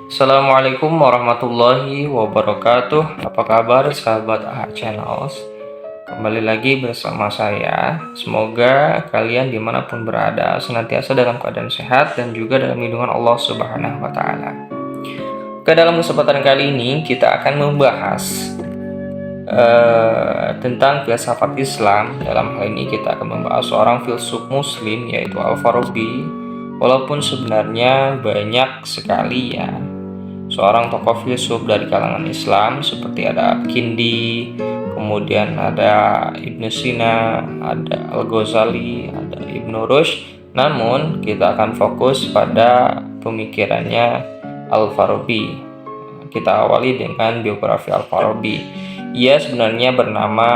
Assalamualaikum warahmatullahi wabarakatuh. Apa kabar sahabat AHA Channels? Kembali lagi bersama saya. Semoga kalian dimanapun berada senantiasa dalam keadaan sehat dan juga dalam lindungan Allah Subhanahu wa Ta'ala. Dalam kesempatan kali ini kita akan membahas tentang filsafat Islam. Dalam hal ini kita akan membahas seorang filsuf muslim yaitu Al-Farabi. Walaupun sebenarnya banyak sekali ya seorang tokoh filsuf dari kalangan Islam seperti ada Kindi, kemudian ada Ibnu Sina, ada Al-Ghazali, ada Ibnu Rushd. Namun kita akan fokus pada pemikirannya Al-Farabi. Kita awali dengan biografi Al-Farabi. Ia sebenarnya bernama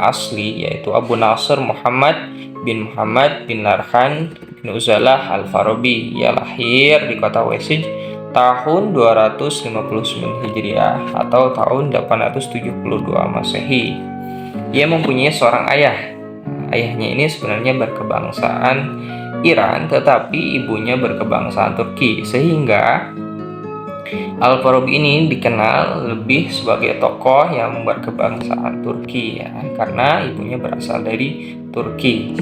asli yaitu Abu Nasr Muhammad bin Narhan bin Uzalah Al-Farabi. Ia lahir di kota Wesij tahun 259 Hijriah atau tahun 872 Masehi. Ia mempunyai seorang ayah. Ayahnya ini sebenarnya berkebangsaan Iran tetapi ibunya berkebangsaan Turki, sehingga Al-Farabi ini dikenal lebih sebagai tokoh yang berkebangsaan Turki ya, karena ibunya berasal dari Turki.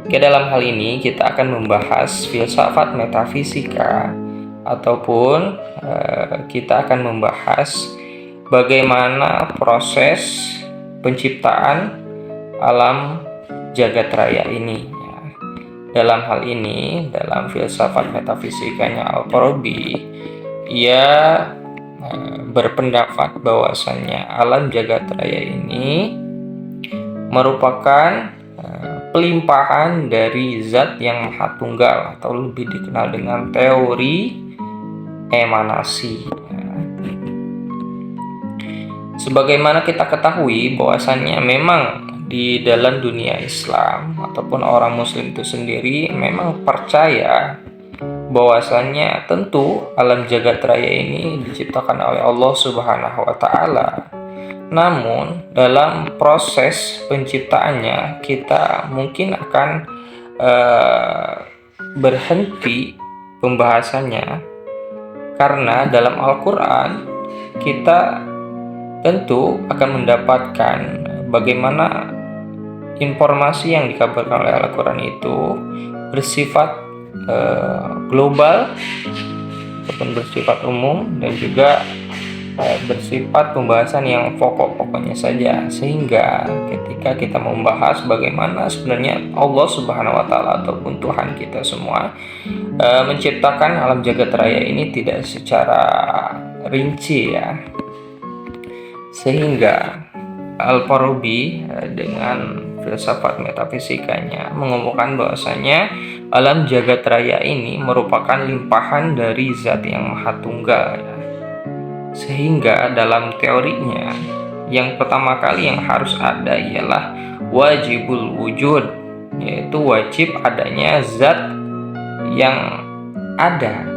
Oke, dalam hal ini kita akan membahas filsafat metafisika ataupun kita akan membahas bagaimana proses penciptaan alam jagat raya ini ya. Dalam hal ini, dalam filsafat metafisikanya Al-Farabi, ia berpendapat bahwasannya alam jagat raya ini merupakan pelimpahan dari zat yang maha tunggal atau lebih dikenal dengan teori emanasi. Sebagaimana kita ketahui bahwasannya memang di dalam dunia Islam ataupun orang muslim itu sendiri memang percaya bahwasannya tentu alam jagat raya ini diciptakan oleh Allah Subhanahu wa Ta'ala. Namun dalam proses penciptaannya kita mungkin akan berhenti pembahasannya, karena dalam Al-Quran kita tentu akan mendapatkan bagaimana informasi yang dikabarkan oleh Al-Quran itu bersifat global ataupun bersifat umum dan juga bersifat pembahasan yang pokok-pokoknya saja, sehingga ketika kita membahas bagaimana sebenarnya Allah Subhanahu wa Ta'ala ataupun Tuhan kita semua menciptakan alam jagat raya ini tidak secara rinci ya, sehingga Al-Farabi dengan filsafat metafisikanya mengumumkan bahwasanya alam jagat raya ini merupakan limpahan dari zat yang maha tunggal ya. Sehingga dalam teorinya yang pertama kali yang harus ada ialah wajibul wujud, yaitu wajib adanya zat yang ada.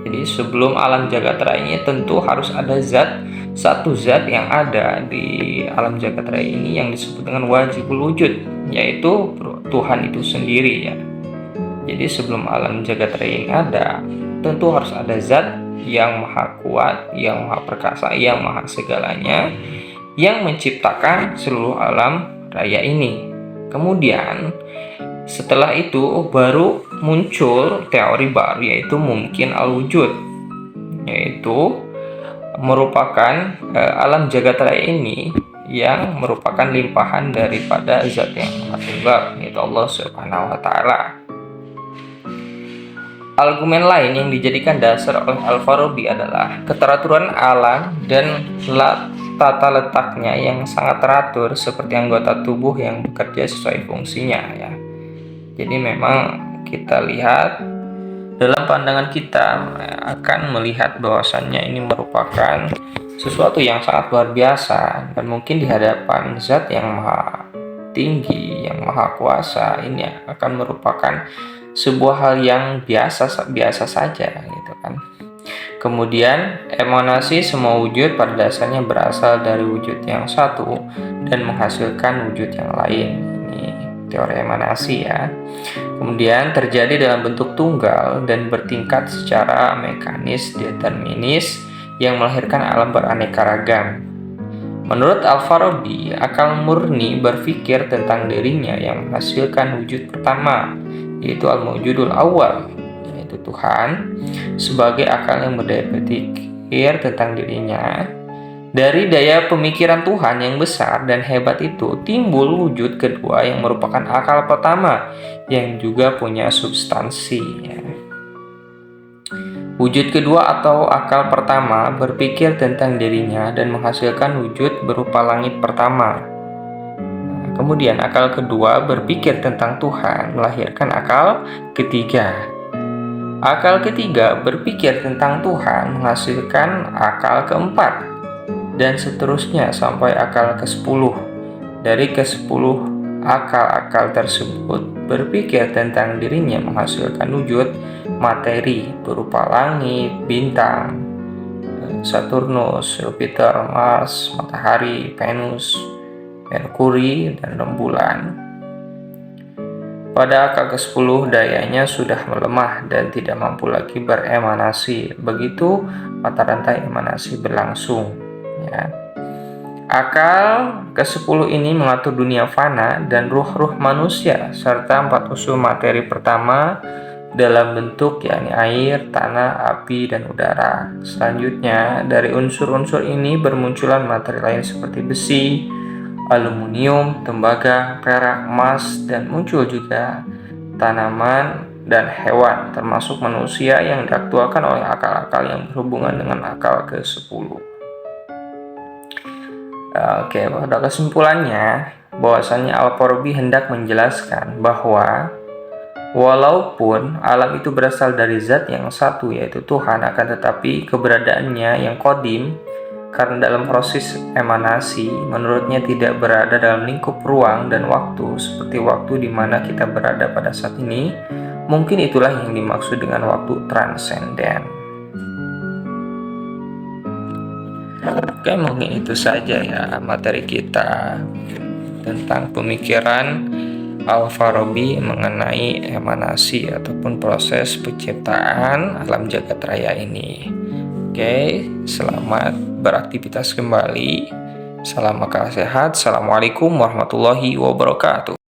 Jadi sebelum alam jagat raya ini tentu harus ada satu zat yang ada di alam jagat raya ini yang disebut dengan wajibul wujud, yaitu Tuhan itu sendiri ya. Jadi sebelum alam jagat raya ini ada, tentu harus ada zat yang maha kuat, yang maha perkasa, yang maha segalanya, yang menciptakan seluruh alam raya ini. Kemudian setelah itu baru muncul teori baru, yaitu mungkin al-wujud, yaitu merupakan alam jagat raya ini yang merupakan limpahan daripada zat yang maha tunggal, yaitu Allah Subhanahu wa Ta'ala. Argumen lain yang dijadikan dasar oleh Al-Farabi adalah keteraturan alam dan tata letaknya yang sangat teratur seperti anggota tubuh yang bekerja sesuai fungsinya ya. Jadi memang kita lihat dalam pandangan kita akan melihat bahwasannya ini merupakan sesuatu yang sangat luar biasa, dan mungkin di hadapan zat yang maha tinggi, yang maha kuasa ini akan merupakan sebuah hal yang biasa saja gitu kan. Kemudian emanasi semua wujud pada dasarnya berasal dari wujud yang satu dan menghasilkan wujud yang lain. Ini teori emanasi ya. Kemudian terjadi dalam bentuk tunggal dan bertingkat secara mekanis determinis yang melahirkan alam beraneka ragam. Menurut Al-Farabi, akal murni berpikir tentang dirinya yang menghasilkan wujud pertama, yaitu Al-Mawjudul Awal, yaitu Tuhan, sebagai akal yang berdaya berpikir tentang dirinya. Dari daya pemikiran Tuhan yang besar dan hebat itu timbul wujud kedua yang merupakan akal pertama yang juga punya substansi. Wujud kedua atau akal pertama berpikir tentang dirinya dan menghasilkan wujud berupa langit pertama. Kemudian akal kedua berpikir tentang Tuhan melahirkan akal ketiga. Akal ketiga berpikir tentang Tuhan menghasilkan akal keempat. Dan seterusnya sampai akal ke-10. Dari ke-10 akal-akal tersebut berpikir tentang dirinya menghasilkan wujud materi berupa langit, bintang, Saturnus, Jupiter, Mars, matahari, Venus, Merkuri, dan rembulan. Pada akal ke-10 dayanya sudah melemah dan tidak mampu lagi beremanasi. Begitu mata rantai emanasi berlangsung. Akal ke-10 ini mengatur dunia fana dan ruh-ruh manusia serta 4 unsur materi pertama dalam bentuk yakni air, tanah, api, dan udara. Selanjutnya dari unsur-unsur ini bermunculan materi lain seperti besi, aluminium, tembaga, perak, emas, dan muncul juga tanaman dan hewan termasuk manusia yang diaktualkan oleh akal-akal yang berhubungan dengan akal ke-10. Oke, pada kesimpulannya, bahwasannya Al-Farabi hendak menjelaskan bahwa walaupun alam itu berasal dari zat yang satu yaitu Tuhan, akan tetapi keberadaannya yang qadim karena dalam proses emanasi menurutnya tidak berada dalam lingkup ruang dan waktu seperti waktu di mana kita berada pada saat ini. Mungkin itulah yang dimaksud dengan waktu transenden. Oke, mungkin itu saja ya materi kita tentang pemikiran Al-Farabi mengenai emanasi ataupun proses penciptaan alam jagat raya ini. Oke, selamat beraktivitas kembali. Salam akal sehat. Assalamualaikum warahmatullahi wabarakatuh.